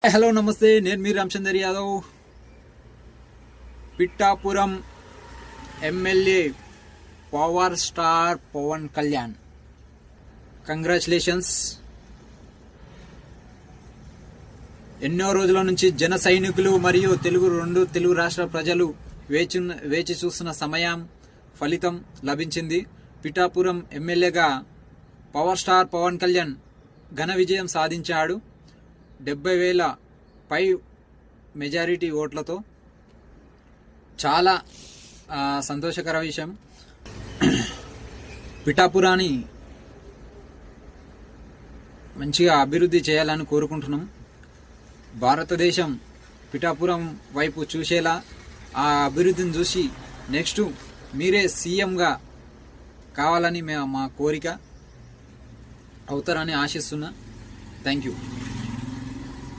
Hello నమస్తే, నేను మీ Ramachandar Yadav. Pithapuram MLA power star Pawan Kalyan, congratulations. ఎన్నో రోజుల నుంచి జన సైనికులు మరియు రెండు తెలుగు రాష్ట్ర ప్రజలు వేచి చూస్తున్న సమయం ఫలితం లభించింది. పిఠాపురం ఎమ్మెల్యేగా పవర్ స్టార్ పవన్ కళ్యాణ్ ఘన విజయం సాధించాడు. 70,000 పై మెజారిటీ ఓట్లతో. చాలా సంతోషకర విషయం. పిఠాపురాన్ని మంచిగా అభివృద్ధి చేయాలని కోరుకుంటున్నాం. భారతదేశం పిఠాపురం వైపు చూసేలా ఆ అభివృద్ధిని చూసి నెక్స్ట్ మీరే సీఎంగా కావాలని మా కోరిక. అవుతారని ఆశిస్తున్నా. Thank you.